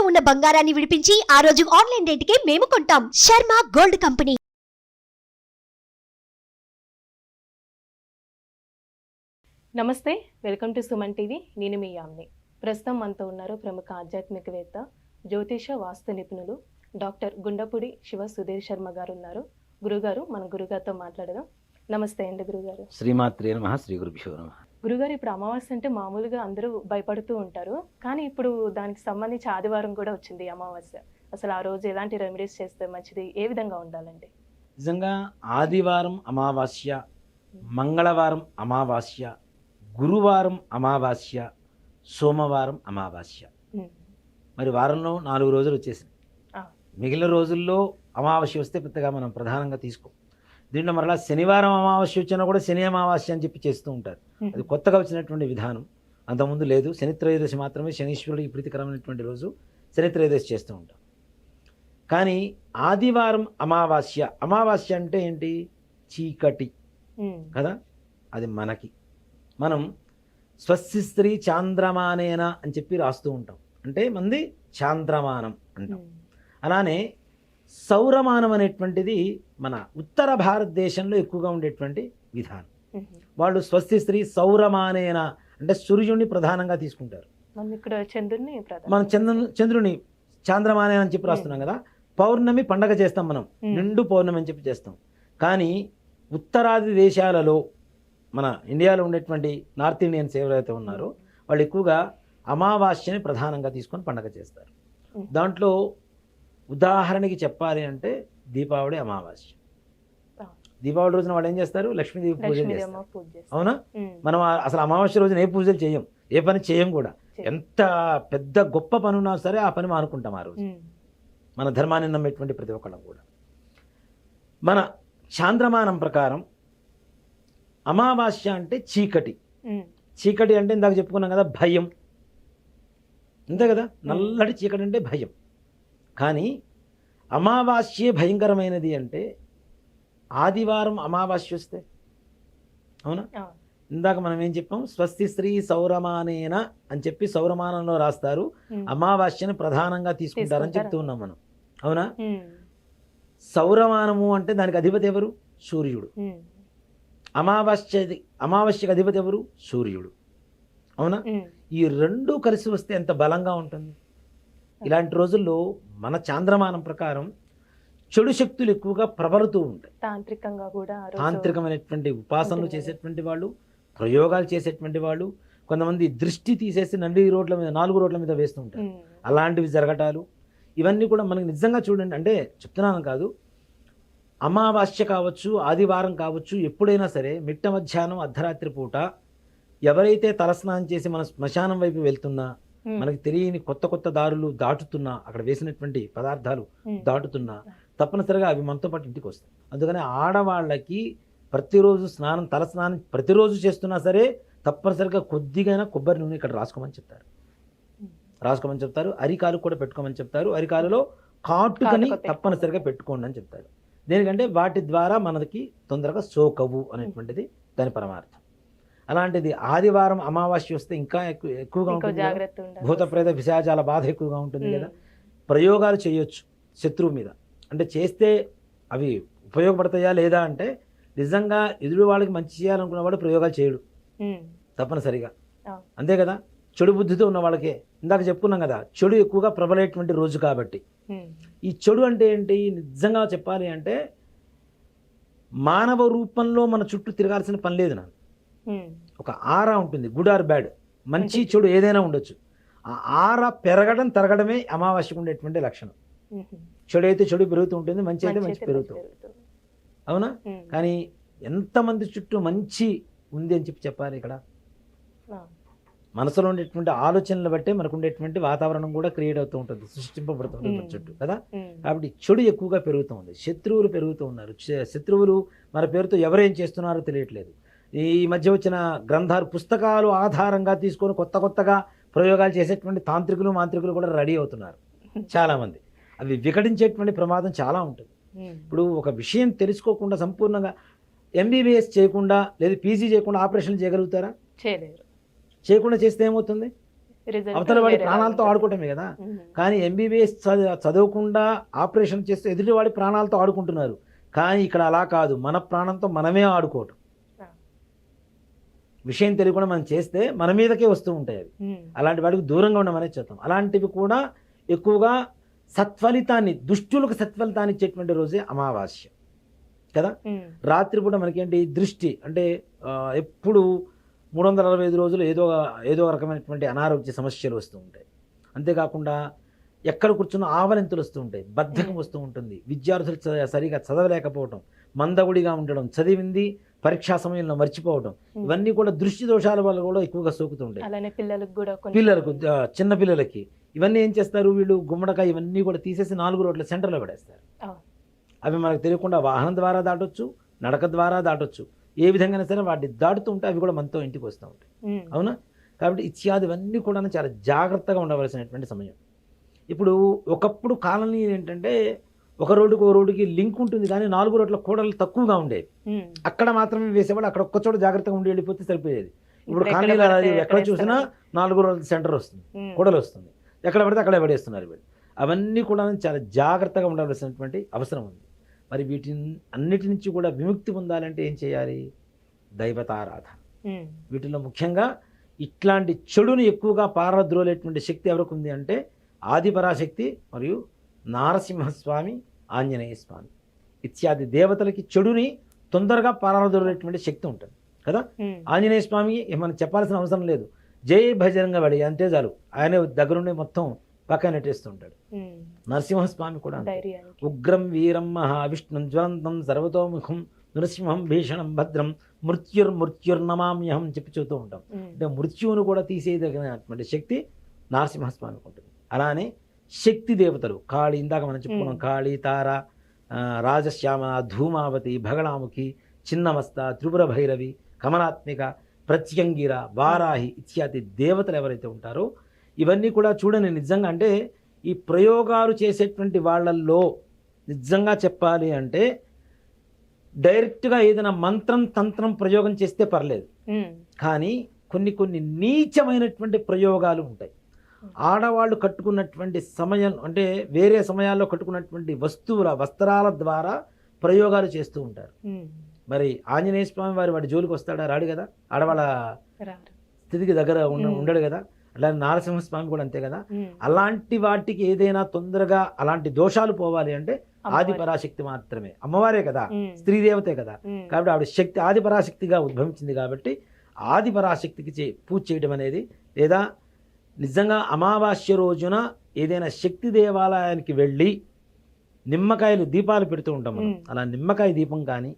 ఉన్న బంగారాన్ని విడిపించి ఆ రోజు ఆన్లైన్ రేటుకే మేము కొంటాం. Sharma gold company. నమస్తే, వెల్కమ్ టు సుమన్ టీవీ. నేను మీ యామ్ని. ప్రస్తుతం మనతో ఉన్నారు ప్రముఖ ఆధ్యాత్మికవేత్త, జ్యోతిష వాస్తు నిపుణులు డాక్టర్ గుండపూడి శివ సుధీర్ శర్మ గారు ఉన్నారు. గురుగారు, మన గురుగారితో మాట్లాడదాం. నమస్తే అండి గురుగారు. శ్రీమాత్రే నమః, శ్రీ గురుభ్యో నమః. గురుగారు, ఇప్పుడు అమావాస్య అంటే మామూలుగా అందరూ భయపడుతూ ఉంటారు, కానీ ఇప్పుడు దానికి సంబంధించి ఆదివారం కూడా వచ్చింది అమావాస్య. అసలు ఆ రోజు ఎలాంటి రెమెడీస్ చేస్తే మంచిది, ఏ విధంగా ఉండాలండి? నిజంగా ఆదివారం అమావాస్య, మంగళవారం అమావాస్య, గురువారం అమావాస్య, సోమవారం అమావాస్య. మరి వారంలో 4 రోజులు వచ్చేసింది. మిగిలిన రోజుల్లో అమావాస్య వస్తే పెద్దగా మనం ప్రధానంగా తీసుకోం. దీంట్లో మరలా శనివారం అమావాస్య వచ్చినా కూడా శని అమావాస్య అని చెప్పి చేస్తూ ఉంటారు. అది కొత్తగా వచ్చినటువంటి విధానం, అంతకుముందు లేదు. శని త్రయోదశి మాత్రమే శనీశ్వరుడికి ప్రీతికరమైనటువంటి రోజు, శని త్రయోదశి చేస్తూ ఉంటాం. కానీ ఆదివారం అమావాస్య, అమావాస్య అంటే ఏంటి? చీకటి కదా. అది మనం స్వస్తి స్త్రీ చాంద్రమానేన అని చెప్పి రాస్తూ ఉంటాం. అంటే మంది చాంద్రమానం అంటాం. అలానే సౌరమానం అనేటువంటిది మన ఉత్తర భారతదేశంలో ఎక్కువగా ఉండేటువంటి విధానం. వాళ్ళు స్వస్తి స్త్రీ సౌరమానేన అంటే సూర్యుడిని ప్రధానంగా తీసుకుంటారు. మనం చంద్రుని చాంద్రమానేన అని చెప్పి రాస్తున్నాం కదా. పౌర్ణమి పండగ చేస్తాం మనం, నిండు పౌర్ణమి అని చెప్పి చేస్తాం. కానీ ఉత్తరాది దేశాలలో, మన ఇండియాలో ఉండేటువంటి నార్త్ ఇండియన్స్ ఎవరైతే ఉన్నారో వాళ్ళు ఎక్కువగా అమావాస్యని ప్రధానంగా తీసుకొని పండగ చేస్తారు. దాంట్లో ఉదాహరణకి చెప్పాలి అంటే దీపావళి అమావాస్య. దీపావళి రోజున వాళ్ళు ఏం చేస్తారు? లక్ష్మీదేవి పూజలు చేస్తారు. అవునా? మనం అసలు అమావాస్య రోజున ఏ పూజలు చేయం, ఏ పని చేయం కూడా. ఎంత పెద్ద గొప్ప పని ఉన్నా సరే ఆ పని మానుకుంటాం ఆ రోజు. మన ధర్మాన్ని నమ్మేటువంటి ప్రతి ఒక్కళ్ళం కూడా. మన చాంద్రమానం ప్రకారం అమావాస్య అంటే చీకటి. చీకటి అంటే ఇందాక చెప్పుకున్నాం కదా, భయం. అంతే కదా, నల్లటి చీకటి అంటే భయం. కానీ అమావాస్యే భయంకరమైనది అంటే ఆదివారం అమావాస్య వస్తే. అవునా? ఇందాక మనం ఏం చెప్పాం? స్వస్తి స్త్రీ సౌరమానేన అని చెప్పి సౌరమానంలో రాస్తారు, అమావాస్యని ప్రధానంగా తీసుకుంటారని చెప్తూ ఉన్నాం మనం. అవునా? సౌరమానము అంటే దానికి అధిపతి ఎవరు? సూర్యుడు. అమావాస్యకి అధిపతి ఎవరు? సూర్యుడు. అవునా? ఈ రెండు కలిసి వస్తే ఎంత బలంగా ఉంటుంది. ఇలాంటి రోజుల్లో మన చాంద్రమానం ప్రకారం చెడు శక్తులు ఎక్కువగా ప్రబలుతూ ఉంటాయి. తాంత్రికంగా కూడా, తాంత్రికమైనటువంటి ఉపాసనలు చేసేటువంటి వాళ్ళు, ప్రయోగాలు చేసేటువంటి వాళ్ళు, కొంతమంది దృష్టి తీసేసి 4 రోడ్ల మీద వేస్తూ ఉంటారు. అలాంటివి జరగటాలు ఇవన్నీ కూడా మనకి నిజంగా చూడండి. అంటే చెప్తున్నాను కాదు, అమావాస్య కావచ్చు, ఆదివారం కావచ్చు, ఎప్పుడైనా సరే మిట్ట మధ్యాహ్నం అర్ధరాత్రి పూట ఎవరైతే తలస్నానం చేసి మన శ్మశానం వైపు వెళ్తున్నా, మనకి తెలియని కొత్త దారులు దాటుతున్నా, అక్కడ వేసినటువంటి పదార్థాలు దాటుతున్నా, తప్పనిసరిగా అవి మనతో పాటు ఇంటికి వస్తాయి. అందుకని ఆడవాళ్ళకి ప్రతిరోజు తలస్నానం ప్రతిరోజు చేస్తున్నా సరే తప్పనిసరిగా కొద్దిగా కొబ్బరి నూనె ఇక్కడ రాసుకోమని చెప్తారు. అరికాలు కూడా పెట్టుకోమని చెప్తారు. అరికాలలో కాటుకని తప్పనిసరిగా పెట్టుకోండి అని చెప్తారు. దేనికంటే వాటి ద్వారా మనకి తొందరగా సోకవు అనేటువంటిది దాని పరమార్థం. అలాంటిది ఆదివారం అమావాస్య వస్తే ఇంకా ఎక్కువగా ఉంటుంది. భూత ప్రేత పిశాచాల బాధ ఎక్కువగా ఉంటుంది కదా. ప్రయోగాలు చేయొచ్చు శత్రువు మీద. అంటే చేస్తే అవి ఉపయోగపడతాయా లేదా అంటే, నిజంగా ఎదురు వాళ్ళకి మంచి చేయాలనుకున్న వాడు ప్రయోగాలు చేయడు తప్పనిసరిగా. అంతే కదా. చెడు బుద్ధితో ఉన్న వాళ్ళకే, ఇందాక చెప్పుకున్నాం కదా, చెడు ఎక్కువగా ప్రబలేటువంటి రోజు కాబట్టి. ఈ చెడు అంటే ఏంటి? నిజంగా చెప్పాలి అంటే మానవ రూపంలో మన చుట్టూ తిరగాల్సిన పని లేదు. నాకు ఒక ఆరా ఉంటుంది, గుడ్ ఆర్ బ్యాడ్, మంచి చెడు ఏదైనా ఉండొచ్చు. ఆ ఆరా పెరగడం తరగడమే అమావాస్యకు ఉండేటువంటి లక్షణం. చెడు అయితే చెడు పెరుగుతూ ఉంటుంది, మంచి అయితే మంచి పెరుగుతూ. అవునా? కానీ ఎంతమంది చుట్టూ మంచి ఉంది అని చెప్పాలి. ఇక్కడ మనసులో ఉండేటువంటి ఆలోచనలు బట్టే మనకు ఉండేటువంటి వాతావరణం కూడా క్రియేట్ అవుతూ ఉంటుంది, సృష్టింపబడుతుంది మన చుట్టూ కదా. కాబట్టి చెడు ఎక్కువగా పెరుగుతూ ఉంది, శత్రువులు పెరుగుతూ ఉన్నారు. శత్రువులు మన పేరుతో ఎవరేం చేస్తున్నారో తెలియట్లేదు. ఈ మధ్య వచ్చిన గ్రంథాలు, పుస్తకాలు ఆధారంగా తీసుకొని కొత్తగా ప్రయోగాలు చేసేటువంటి తాంత్రికులు, మాంత్రికులు కూడా రెడీ అవుతున్నారు చాలామంది. అవి వికటించేటువంటి ప్రమాదం చాలా ఉంటుంది. ఇప్పుడు ఒక విషయం తెలుసుకోకుండా సంపూర్ణంగా ఎంబీబీఎస్ చేయకుండా లేదా పీజీ చేయకుండా ఆపరేషన్ చేయగలుగుతారా? చేయలేరు. చేయకుండా చేస్తే ఏమవుతుంది? రిజల్ట్ అవతల వాడి వేరేలా ప్రాణాలతో ఉంటుంది. ఆడుకోవటమే కదా. ఉమ్. కానీ ఎంబీబీఎస్ చదవకుండా ఆపరేషన్ చేస్తే ఎదుటి వాడి ప్రాణాలతో ఆడుకుంటున్నారు. కానీ ఇక్కడ అలా కాదు, మన ప్రాణంతో మనమే ఆడుకోవటం. ఆ. విషయం తెలియకుండా మనం చేస్తే మన మీదకే వస్తూ ఉంటాయి అవి. ఉమ్. అలాంటి వాటికి దూరంగా ఉండమనే చెప్తాం. అలాంటివి కూడా ఎక్కువగా సత్ఫలితాన్ని, దుష్టులకు సత్ఫలితాన్ని ఇచ్చేటువంటి రోజే అమావాస్య కదా. ఉమ్. రాత్రిపూట మనకేంటి దృష్టి అంటే ఎప్పుడు 365 రోజులు ఏదో రకమైనటువంటి అనారోగ్య సమస్యలు వస్తూ ఉంటాయి. అంతేకాకుండా ఎక్కడ కూర్చున్న ఆవలింతలు వస్తూ ఉంటాయి, బద్ధకం వస్తూ ఉంటుంది, విద్యార్థులు సరిగా చదవలేకపోవటం, మందగుడిగా ఉండడం, చదివింది పరీక్షా సమయంలో మర్చిపోవడం, ఇవన్నీ కూడా దృష్టి దోషాల వల్ల కూడా ఎక్కువగా సోకుతూ ఉంటాయి. అలానే పిల్లలకు కూడా పిల్లలకు, చిన్న పిల్లలకి ఇవన్నీ ఏం చేస్తారు, వీళ్ళు గుమ్మడికాయ ఇవన్నీ కూడా తీసేసి 4 రోడ్ల సెంటర్లో పడేస్తారు. అవి మనకు తెలియకుండా వాహనం ద్వారా దాటొచ్చు, నడక ద్వారా దాటొచ్చు, ఏ విధంగా సరే వాటిని దాటుతూ ఉంటే అవి కూడా మనతో ఇంటికి వస్తూ ఉంటాయి. అవునా. కాబట్టి ఇత్యాదివన్నీ కూడా చాలా జాగ్రత్తగా ఉండవలసినటువంటి సమయం. ఇప్పుడు ఒకప్పుడు కాలనీ ఏంటంటే ఒక రోడ్డుకి ఒక రోడ్డుకి లింక్ ఉంటుంది, కానీ 4 రోడ్ల కూడలు తక్కువగా ఉండేవి. అక్కడ మాత్రమే వేసేవాళ్ళు, అక్కడ ఒక్క చోట జాగ్రత్తగా ఉండి వెళ్ళిపోతే సరిపోయేది. ఇప్పుడు కాలనీలో ఎక్కడ చూసినా 4 రోడ్ల సెంటర్ వస్తుంది, కూడలు వస్తుంది, ఎక్కడ పడితే అక్కడే పడేస్తున్నారు వీళ్ళు. అవన్నీ కూడా చాలా జాగ్రత్తగా ఉండవలసినటువంటి అవసరం ఉంది. మరి వీటి అన్నిటి నుంచి కూడా విముక్తి పొందాలంటే ఏం చేయాలి? దైవతారాధన. వీటిలో ముఖ్యంగా ఇట్లాంటి చెడుని ఎక్కువగా పారద్రోలేటువంటి శక్తి ఎవరికి ఉంది అంటే ఆదిపరాశక్తి మరియు నారసింహస్వామి, ఆంజనేయ స్వామి ఇత్యాది దేవతలకి చెడుని తొందరగా పారద్రోలేటువంటి శక్తి ఉంటుంది కదా. ఆంజనేయ స్వామి మనం చెప్పాల్సిన అవసరం లేదు, జై భజరంగా వాడి అంటే చాలు, ఆయన దగ్గరుండి మొత్తం పక్కన నెట్టేస్తుంటాడు. నరసింహస్వామి కూడా ఉగ్రం వీరం మహావిష్ణుం జ్వలంతం సర్వతోముఖం నృసింహం భీషణం భద్రం మృత్యుర్నమామ్యహం చెప్పి చెబుతూ ఉంటాం. అంటే మృత్యువును కూడా తీసేయదగినటువంటి శక్తి నరసింహస్వామికి ఉంటుంది. అలానే శక్తి దేవతలు కాళీ, ఇందాక మనం చెప్పుకున్నాం, కాళీ, తార, రాజశ్యామ, ధూమావతి, భగళాముఖి, చిన్నమస్త, త్రిపుర భైరవి, కమలాత్మిక, ప్రత్యంగిర, వారాహి ఇత్యాది దేవతలు ఎవరైతే ఉంటారో ఇవన్నీ కూడా చూడండి. నిజంగా అంటే ఈ ప్రయోగాలు చేసేటువంటి వాళ్ళల్లో నిజంగా చెప్పాలి అంటే డైరెక్ట్గా ఏదైనా మంత్రం తంత్రం ప్రయోగం చేస్తే పర్లేదు, కానీ కొన్ని నీచమైనటువంటి ప్రయోగాలు ఉంటాయి. ఆడవాళ్ళు కట్టుకున్నటువంటి సమయం అంటే వేరే సమయాల్లో కట్టుకున్నటువంటి వస్త్రాల ద్వారా ప్రయోగాలు చేస్తూ ఉంటారు. మరి ఆంజనేయ స్వామి వాడి జోలికి వస్తాడా? రాడు కదా. ఆడవాళ్ళ స్థితికి దగ్గర ఉండడు కదా. అలాగే నరసింహస్వామి కూడా అంతే కదా. అలాంటి వాటికి ఏదైనా తొందరగా అలాంటి దోషాలు పోవాలి అంటే ఆదిపరాశక్తి మాత్రమే, అమ్మవారే కదా, స్త్రీ దేవతే కదా. కాబట్టి ఆవిడ శక్తి ఆదిపరాశక్తిగా ఉద్భవించింది. కాబట్టి ఆదిపరాశక్తికి పూజ చేయడం అనేది, లేదా నిజంగా అమావాస్య రోజున ఏదైనా శక్తి దేవాలయానికి వెళ్ళి నిమ్మకాయలు దీపాలు పెడుతూ ఉంటాం మనం. అలా నిమ్మకాయ దీపం కానీ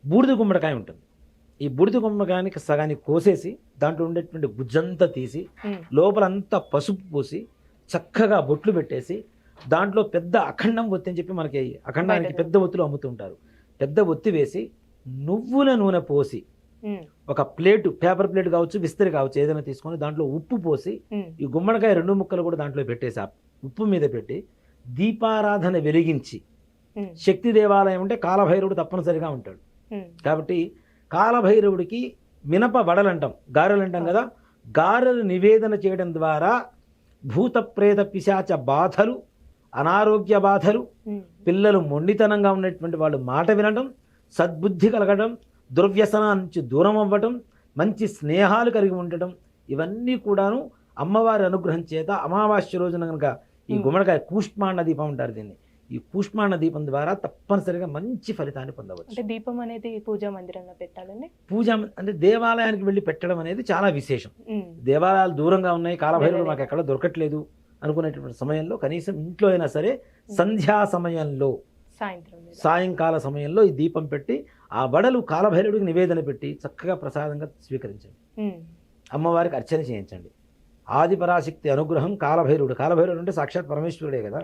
బూడిద గుమ్మడికాయ ఉంటుంది, ఈ బూడిద గుమ్మడికాయనికి సగాన్ని కోసేసి దాంట్లో ఉండేటువంటి గుజ్జంతా తీసి లోపలంతా పసుపు పూసి చక్కగా బొట్లు పెట్టేసి దాంట్లో పెద్ద అఖండం ఒత్తి అని చెప్పి మనకి అఖండానికి పెద్ద ఒత్తులు అమ్ముతుంటారు, పెద్ద ఒత్తి వేసి నువ్వుల నూనె పోసి ఒక ప్లేటు, పేపర్ ప్లేట్ కావచ్చు, విస్తరి కావచ్చు, ఏదైనా తీసుకొని దాంట్లో ఉప్పు పోసి ఈ గుమ్మడికాయ 2 ముక్కలు కూడా దాంట్లో పెట్టేసి ఉప్పు మీద పెట్టి దీపారాధన వెలిగించి, శక్తి దేవాలయం అంటే కాలభైరవుడు తప్పనిసరిగా ఉంటాడు కాబట్టి కాలభైరవుడికి మినప వడలు అంటాం, గారెలు అంటాం కదా, గారెలు నివేదన చేయడం ద్వారా భూత ప్రేత పిశాచ బాధలు, అనారోగ్య బాధలు, పిల్లలు మొండితనంగా ఉన్నటువంటి వాళ్ళు మాట వినడం, సద్బుద్ధి కలగడం, దుర్వ్యసనా నుంచి దూరం అవ్వటం, మంచి స్నేహాలు కలిగి ఉండటం, ఇవన్నీ కూడాను అమ్మవారి అనుగ్రహం చేత అమావాస్య రోజున కనుక ఈ గుమ్మడికాయ కూష్మాండ దీపం అంటారు దీన్ని, ఈ కూష్మాండ దీపం ద్వారా తప్పనిసరిగా మంచి ఫలితాన్ని పొందవచ్చు. అంటే దీపం అనేది పూజా మందిరంలో పెట్టాలండి. పూజ అంటే దేవాలయానికి వెళ్ళి పెట్టడం అనేది చాలా విశేషం. దేవాలయాలు దూరంగా ఉన్నాయి, కాలభైరవుడు మాకు ఎక్కడ దొరకట్లేదు అనుకునేటువంటి సమయంలో కనీసం ఇంట్లో అయినా సరే సంధ్యా సమయంలో, సాయంకాల సమయంలో ఈ దీపం పెట్టి ఆ వడలు కాలభైరవుడికి నివేదన పెట్టి చక్కగా ప్రసాదంగా స్వీకరించండి, అమ్మవారికి అర్చన చేయించండి. ఆదిపరాశక్తి అనుగ్రహం, కాలభైరవుడు అంటే సాక్షాత్ పరమేశ్వరుడే కదా,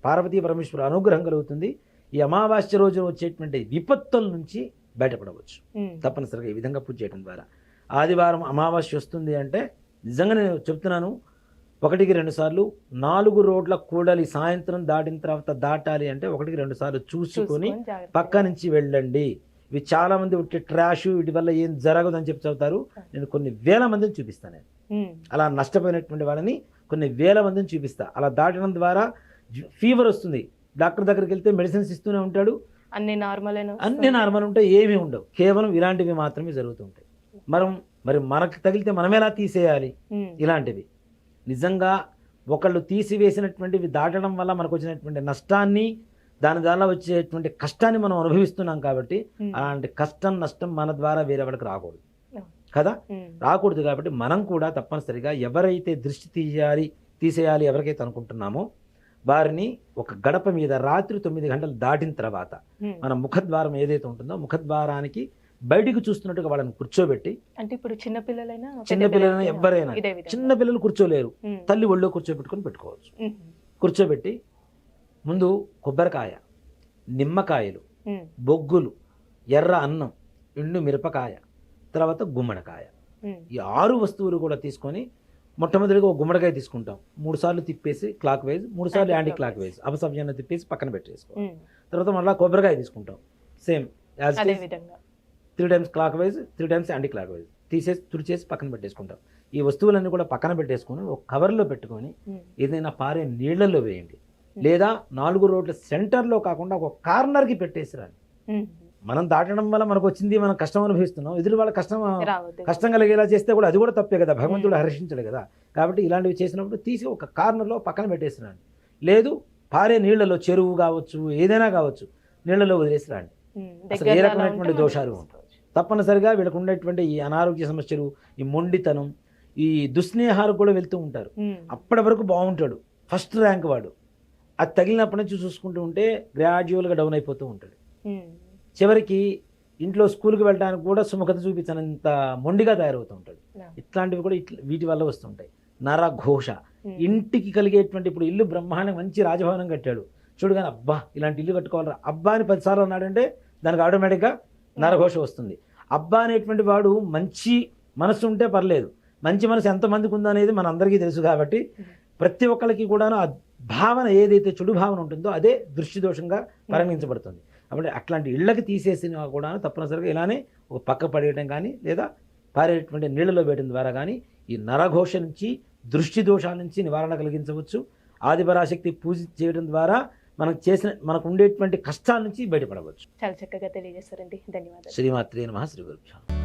పార్వతీ పరమేశ్వరుడు అనుగ్రహం కలుగుతుంది. ఈ అమావాస్య రోజు వచ్చేటువంటి విపత్తుల నుంచి బయటపడవచ్చు తప్పనిసరిగా ఈ విధంగా పూజ చేయడం ద్వారా. ఆదివారం అమావాస్య వస్తుంది అంటే నిజంగా నేను చెప్తున్నాను, 1-2 సార్లు 4 రోడ్ల కూడలి సాయంత్రం దాటిన తర్వాత దాటాలి అంటే 1-2 సార్లు చూసుకొని పక్క నుంచి వెళ్ళండి. ఇవి చాలా మంది ఉట్టి ట్రాష్ వీటి వల్ల ఏం జరగదని చెప్పి చదువుతారు. నేను కొన్ని వేల మందిని చూపిస్తాను. నేను అలా నష్టపోయినటువంటి వాళ్ళని కొన్ని వేల మందిని చూపిస్తా. అలా దాటడం ద్వారా ఫీవర్ వస్తుంది, డాక్టర్ దగ్గరికి వెళ్తే మెడిసిన్స్ ఇస్తూనే ఉంటాడు, అన్ని నార్మల్ ఉంటాయి, ఏమీ ఉండవు. కేవలం ఇలాంటివి మాత్రమే జరుగుతుంటాయి. మరి మనకు తగిలితే మనం ఎలా తీసేయాలి? ఇలాంటివి నిజంగా ఒకళ్ళు తీసివేసినటువంటివి దాటడం వల్ల మనకు వచ్చినటువంటి నష్టాన్ని, దాని ద్వారా వచ్చేటువంటి కష్టాన్ని మనం అనుభవిస్తున్నాం. కాబట్టి అలాంటి కష్టం నష్టం మన ద్వారా వేరే వాళ్ళకి రాకూడదు కదా, రాకూడదు. కాబట్టి మనం కూడా తప్పనిసరిగా ఎవరైతే దృష్టి తీసేయాలి ఎవరికైతే అనుకుంటున్నామో వారిని ఒక గడప మీద రాత్రి 9 గంటలు దాటిన తర్వాత మన ముఖద్వారం ఏదైతే ఉంటుందో ముఖద్వారానికి బయటికి చూస్తున్నట్టుగా వాళ్ళని కూర్చోబెట్టి, అంటే ఇప్పుడు చిన్నపిల్లలైనా ఎవరైనా, చిన్నపిల్లలు కూర్చోలేరు, తల్లి ఒళ్ళో పెట్టుకోవచ్చు. కూర్చోబెట్టి ముందు కొబ్బరికాయ, నిమ్మకాయలు, బొగ్గులు, ఎర్ర అన్నం, ఎండు మిరపకాయ, తర్వాత గుమ్మడికాయ, ఈ 6 వస్తువులు కూడా తీసుకొని మొట్టమొదటిగా ఒక గుమ్మడికాయ తీసుకుంటాం, 3 సార్లు తిప్పేసి క్లాక్ వైజ్, 3 సార్లు యాంటీ క్లాక్ వైజ్ అపసవ్యాన్ని తిప్పేసి పక్కన పెట్టేసుకోవాలి. తర్వాత మళ్ళీ కొబ్బరికాయ తీసుకుంటాం, same as 3 times clock wise, 3 times anti clock wise తీసేసి తుడిచేసి పక్కన పెట్టేసుకుంటాం. ఈ వస్తువులన్నీ కూడా పక్కన పెట్టేసుకొని ఒక కవర్లో పెట్టుకొని ఏదైనా పారే నీళ్లలో వేయండి, లేదా 4 రోడ్ల సెంటర్లో కాకుండా ఒక కార్నర్కి పెట్టేసి రండి. మనం దాటడం వల్ల మనకు వచ్చింది, మనం కష్టం అనుభవిస్తున్నాం, ఎదురు వాళ్ళ కష్టం కలిగేలా చేస్తే కూడా అది కూడా తప్పే కదా, భగవంతుడు హర్షించడు కదా. కాబట్టి ఇలాంటివి చేసినప్పుడు తీసి ఒక కార్నర్లో పక్కన పెట్టేసి రండి. లేదు పారే నీళ్లలో, చెరువు కావచ్చు ఏదైనా కావచ్చు, నీళ్లలో వదిలేసి రండి. అసలు ఏ రకమైనటువంటి దోషాలు ఉంటాయి. తప్పనిసరిగా వీళ్ళకు ఉండేటువంటి ఈ అనారోగ్య సమస్యలు, ఈ మొండితనం, ఈ దుస్నేహాలు కూడా వెళ్తూ ఉంటారు. అప్పటి వరకు బాగుంటాడు, ఫస్ట్ ర్యాంక్ వాడు, అది తగిలినప్పటి నుంచి చూసుకుంటూ ఉంటే గ్రాడ్యువల్గా డౌన్ అయిపోతూ ఉంటాడు. చివరికి ఇంట్లో స్కూల్కి వెళ్ళడానికి కూడా సుముఖత చూపించనంత మొండిగా తయారవుతూ ఉంటాడు. ఇట్లాంటివి కూడా వీటి వల్ల వస్తుంటాయి. నరఘోష, ఇంటికి కలిగేటువంటి, ఇప్పుడు ఇల్లు బ్రహ్మాండంగా మంచి రాజభవనం కట్టాడు చూడు, కానీ అబ్బా ఇలాంటి ఇల్లు కట్టుకోవాలరా అబ్బా అని 10 సార్లు అన్నాడంటే దానికి ఆటోమేటిక్గా నరఘోష వస్తుంది. అబ్బా అనేటువంటి వాడు మంచి మనసు ఉంటే పర్లేదు, మంచి మనసు ఎంతమందికి ఉందో అనేది మన అందరికీ తెలుసు. కాబట్టి ప్రతి ఒక్కరికి కూడాను ఆ భావన ఏదైతే చెడు భావన ఉంటుందో అదే దృష్టి దోషంగా పరిగణించబడుతుంది. కాబట్టి అట్లాంటి ఇళ్ళకి తీసేసినా కూడా తప్పనిసరిగా ఇలానే ఒక పక్క పడేయడం కానీ, లేదా పారేటువంటి నీళ్లలో వేయడం ద్వారా కానీ ఈ నరఘోష నుంచి, దృష్టి దోషాల నుంచి నివారణ కలిగించవచ్చు. ఆదిపరాశక్తి పూజ చేయడం ద్వారా మనకు ఉండేటువంటి కష్టాల నుంచి బయటపడవచ్చు. చాలా చక్కగా తెలియజేస్తారండి, ధన్యవాదాలు. శ్రీమాత్రే నమః. శ్రీ గురుభ్యో.